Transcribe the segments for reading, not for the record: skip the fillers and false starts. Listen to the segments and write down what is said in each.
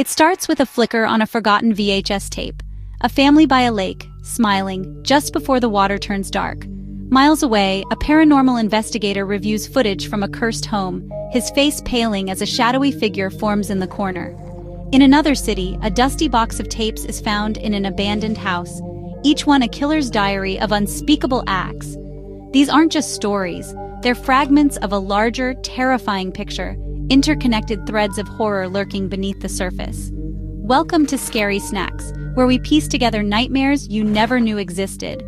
It starts with a flicker on a forgotten VHS tape. A family by a lake, smiling, just before the water turns dark. Miles away, a paranormal investigator reviews footage from a cursed home, his face paling as a shadowy figure forms in the corner. In another city, a dusty box of tapes is found in an abandoned house, each one a killer's diary of unspeakable acts. These aren't just stories, they're fragments of a larger, terrifying picture, interconnected threads of horror lurking beneath the surface. Welcome to Scary Snacks, where we piece together nightmares you never knew existed.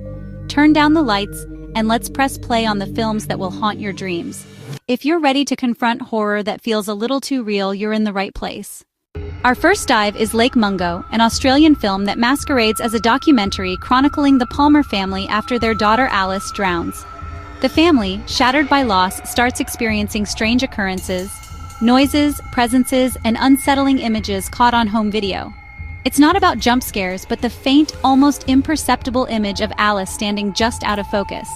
Turn down the lights, and let's press play on the films that will haunt your dreams. If you're ready to confront horror that feels a little too real, you're in the right place. Our first dive is Lake Mungo, an Australian film that masquerades as a documentary chronicling the Palmer family after their daughter Alice drowns. The family, shattered by loss, starts experiencing strange occurrences, noises, presences, and unsettling images caught on home video. It's not about jump scares, but the faint, almost imperceptible image of Alice standing just out of focus.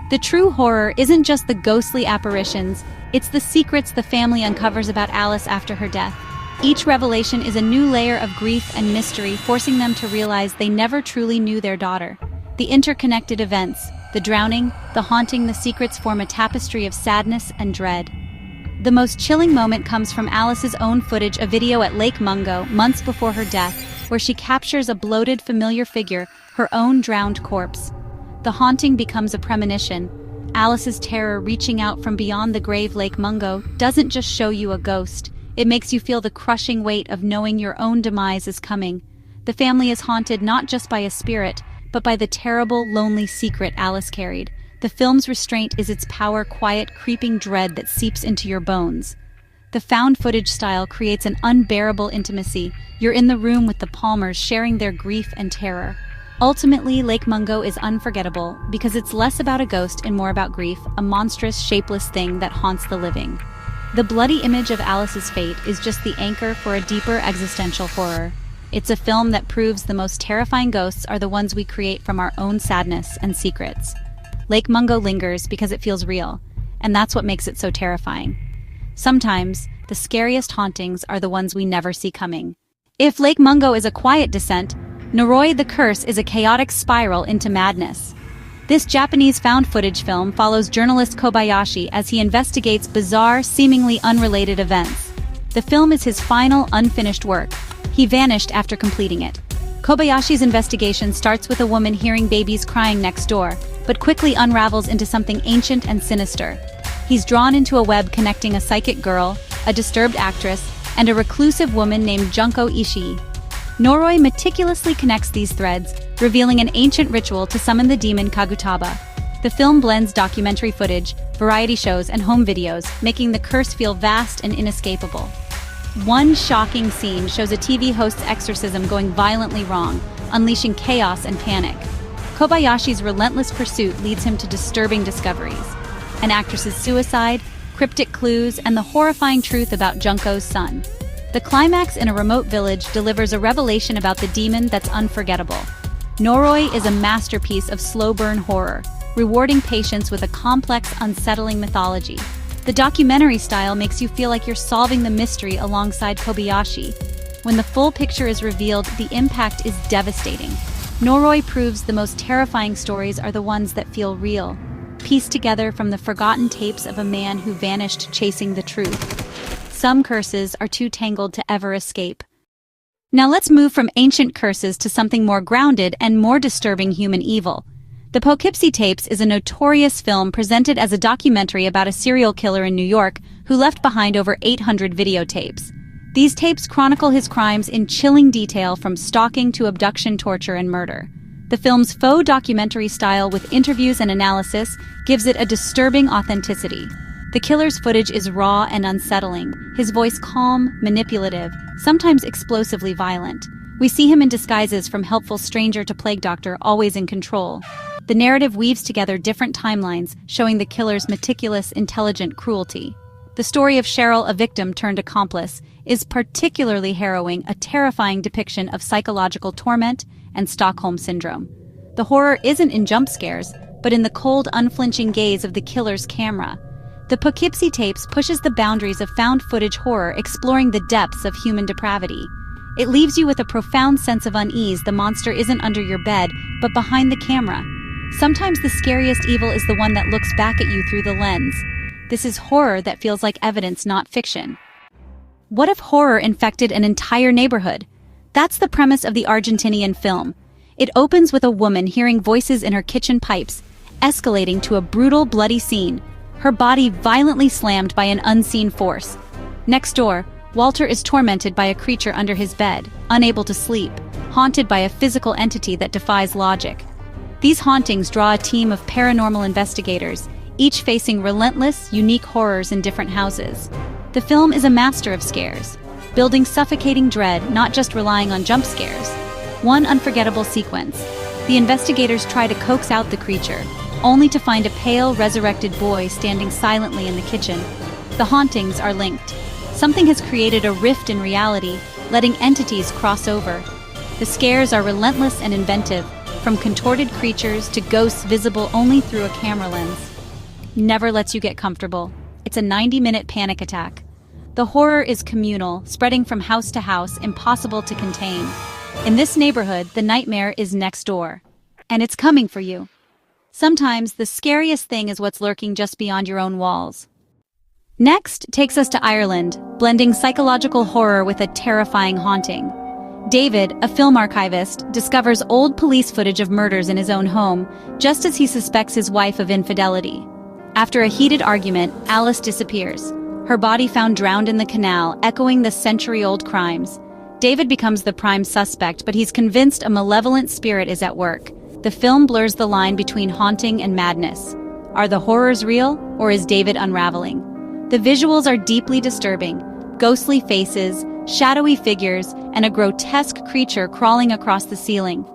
The true horror isn't just the ghostly apparitions, it's the secrets the family uncovers about Alice after her death. Each revelation is a new layer of grief and mystery, forcing them to realize they never truly knew their daughter. The interconnected events, the drowning, the haunting, the secrets form a tapestry of sadness and dread. The most chilling moment comes from Alice's own footage, a video at Lake Mungo, months before her death, where she captures a bloated, familiar figure, her own drowned corpse. The haunting becomes a premonition. Alice's terror reaching out from beyond the grave. Lake Mungo doesn't just show you a ghost, it makes you feel the crushing weight of knowing your own demise is coming. The family is haunted not just by a spirit, but by the terrible, lonely secret Alice carried. The film's restraint is its power, quiet, creeping dread that seeps into your bones. The found footage style creates an unbearable intimacy. You're in the room with the Palmers, sharing their grief and terror. Ultimately, Lake Mungo is unforgettable because it's less about a ghost and more about grief, a monstrous, shapeless thing that haunts the living. The bloody image of Alice's fate is just the anchor for a deeper existential horror. It's a film that proves the most terrifying ghosts are the ones we create from our own sadness and secrets. Lake Mungo lingers because it feels real, and that's what makes it so terrifying. Sometimes, the scariest hauntings are the ones we never see coming. If Lake Mungo is a quiet descent, Noroi the Curse is a chaotic spiral into madness. This Japanese found footage film follows journalist Kobayashi as he investigates bizarre, seemingly unrelated events. The film is his final, unfinished work. He vanished after completing it. Kobayashi's investigation starts with a woman hearing babies crying next door, but quickly unravels into something ancient and sinister. He's drawn into a web connecting a psychic girl, a disturbed actress, and a reclusive woman named Junko Ishii. Noroi meticulously connects these threads, revealing an ancient ritual to summon the demon Kagutaba. The film blends documentary footage, variety shows, and home videos, making the curse feel vast and inescapable. One shocking scene shows a TV host's exorcism going violently wrong, unleashing chaos and panic. Kobayashi's relentless pursuit leads him to disturbing discoveries: an actress's suicide, cryptic clues, and the horrifying truth about Junko's son. The climax in a remote village delivers a revelation about the demon that's unforgettable. Noroi is a masterpiece of slow-burn horror, rewarding patience with a complex, unsettling mythology. The documentary style makes you feel like you're solving the mystery alongside Kobayashi. When the full picture is revealed, the impact is devastating. Noroi proves the most terrifying stories are the ones that feel real, pieced together from the forgotten tapes of a man who vanished chasing the truth. Some curses are too tangled to ever escape. Now let's move from ancient curses to something more grounded and more disturbing: human evil. The Poughkeepsie Tapes is a notorious film presented as a documentary about a serial killer in New York who left behind over 800 videotapes. These tapes chronicle his crimes in chilling detail, from stalking to abduction, torture, and murder. The film's faux documentary style, with interviews and analysis, gives it a disturbing authenticity. The killer's footage is raw and unsettling, his voice calm, manipulative, sometimes explosively violent. We see him in disguises, from helpful stranger to plague doctor, always in control. The narrative weaves together different timelines, showing the killer's meticulous, intelligent cruelty. The story of Cheryl, a victim turned accomplice, is particularly harrowing, a terrifying depiction of psychological torment and Stockholm Syndrome. The horror isn't in jump scares, but in the cold, unflinching gaze of the killer's camera. The Poughkeepsie Tapes pushes the boundaries of found footage horror, exploring the depths of human depravity. It leaves you with a profound sense of unease. The monster isn't under your bed, but behind the camera. Sometimes the scariest evil is the one that looks back at you through the lens. This is horror that feels like evidence, not fiction. What if horror infected an entire neighborhood? That's the premise of the Argentinian film. It opens with a woman hearing voices in her kitchen pipes, escalating to a brutal, bloody scene, her body violently slammed by an unseen force. Next door, Walter is tormented by a creature under his bed, unable to sleep, haunted by a physical entity that defies logic. These hauntings draw a team of paranormal investigators, each facing relentless, unique horrors in different houses. The film is a master of scares, building suffocating dread, not just relying on jump scares. One unforgettable sequence. The investigators try to coax out the creature, only to find a pale, resurrected boy standing silently in the kitchen. The hauntings are linked. Something has created a rift in reality, letting entities cross over. The scares are relentless and inventive, from contorted creatures to ghosts visible only through a camera lens. Never lets you get comfortable. It's a 90-minute panic attack. The horror is communal, spreading from house to house, impossible to contain. In this neighborhood, the nightmare is next door. And it's coming for you. Sometimes the scariest thing is what's lurking just beyond your own walls. Next takes us to Ireland, blending psychological horror with a terrifying haunting. David, a film archivist, discovers old police footage of murders in his own home, just as he suspects his wife of infidelity. After a heated argument, Alice disappears, her body found drowned in the canal, echoing the century-old crimes. David becomes the prime suspect, but he's convinced a malevolent spirit is at work. The film blurs the line between haunting and madness. Are the horrors real, or is David unraveling? The visuals are deeply disturbing. Ghostly faces, shadowy figures, and a grotesque creature crawling across the ceiling.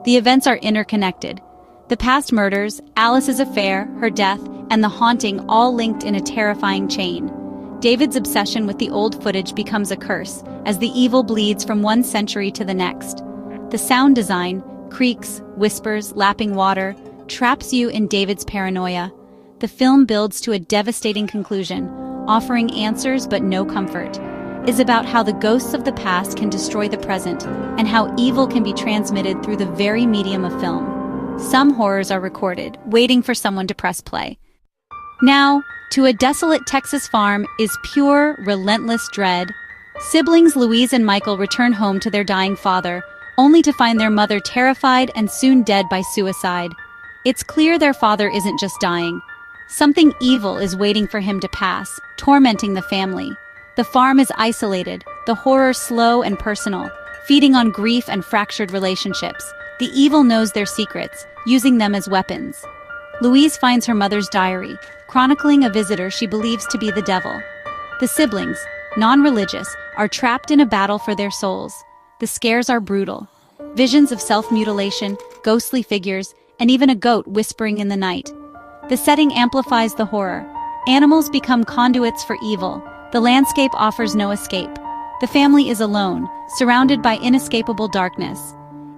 The events are interconnected. The past murders, Alice's affair, her death, and the haunting all linked in a terrifying chain. David's obsession with the old footage becomes a curse, as the evil bleeds from one century to the next. The sound design, creaks, whispers, lapping water, traps you in David's paranoia. The film builds to a devastating conclusion, offering answers but no comfort. Is about how the ghosts of the past can destroy the present, and how evil can be transmitted through the very medium of film. Some horrors are recorded, waiting for someone to press play. Now, to a desolate Texas farm is pure, relentless dread. Siblings Louise and Michael return home to their dying father, only to find their mother terrified and soon dead by suicide. It's clear their father isn't just dying. Something evil is waiting for him to pass, tormenting the family. The farm is isolated, the horror slow and personal, feeding on grief and fractured relationships. The evil knows their secrets, using them as weapons. Louise finds her mother's diary, chronicling a visitor she believes to be the devil. The siblings, non-religious, are trapped in a battle for their souls. The scares are brutal. Visions of self-mutilation, ghostly figures, and even a goat whispering in the night. The setting amplifies the horror. Animals become conduits for evil. The landscape offers no escape. The family is alone, surrounded by inescapable darkness.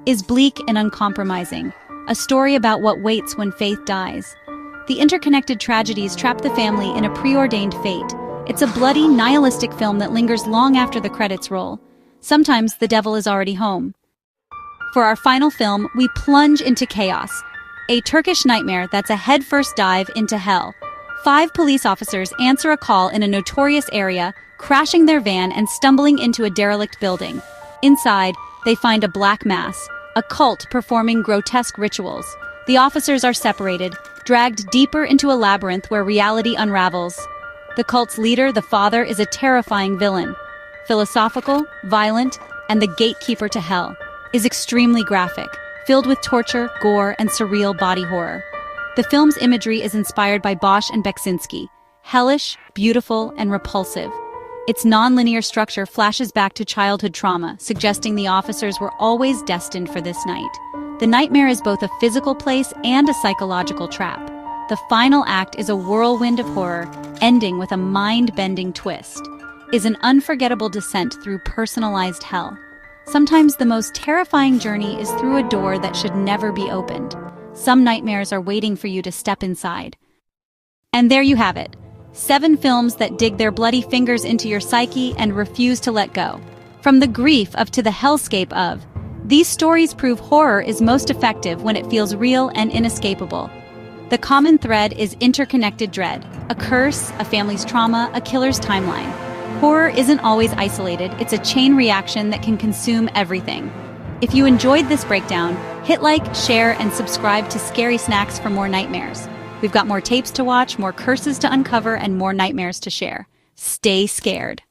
Is bleak and uncompromising, a story about what waits when faith dies. The interconnected tragedies trap the family in a preordained fate. It's a bloody, nihilistic film that lingers long after the credits roll. Sometimes the devil is already home. For our final film, we plunge into chaos. A Turkish nightmare that's a headfirst dive into hell. 5 police officers answer a call in a notorious area, crashing their van and stumbling into a derelict building. Inside, they find a black mass, a cult performing grotesque rituals. The officers are separated, dragged deeper into a labyrinth where reality unravels. The cult's leader, the father, is a terrifying villain. Philosophical, violent, and the gatekeeper to hell. Is extremely graphic, filled with torture, gore, and surreal body horror. The film's imagery is inspired by Bosch and Beksinski, hellish, beautiful, and repulsive. Its non-linear structure flashes back to childhood trauma, suggesting the officers were always destined for this night. The nightmare is both a physical place and a psychological trap. The final act is a whirlwind of horror, ending with a mind-bending twist. Is an unforgettable descent through personalized hell. Sometimes the most terrifying journey is through a door that should never be opened. Some nightmares are waiting for you to step inside. And there you have it. 7 films that dig their bloody fingers into your psyche and refuse to let go. From the grief of to the hellscape of, these stories prove horror is most effective when it feels real and inescapable. The common thread is interconnected dread, a curse, a family's trauma, a killer's timeline. Horror isn't always isolated, it's a chain reaction that can consume everything. If you enjoyed this breakdown, hit like, share, and subscribe to Scary Snacks for more nightmares. We've got more tapes to watch, more curses to uncover, and more nightmares to share. Stay scared.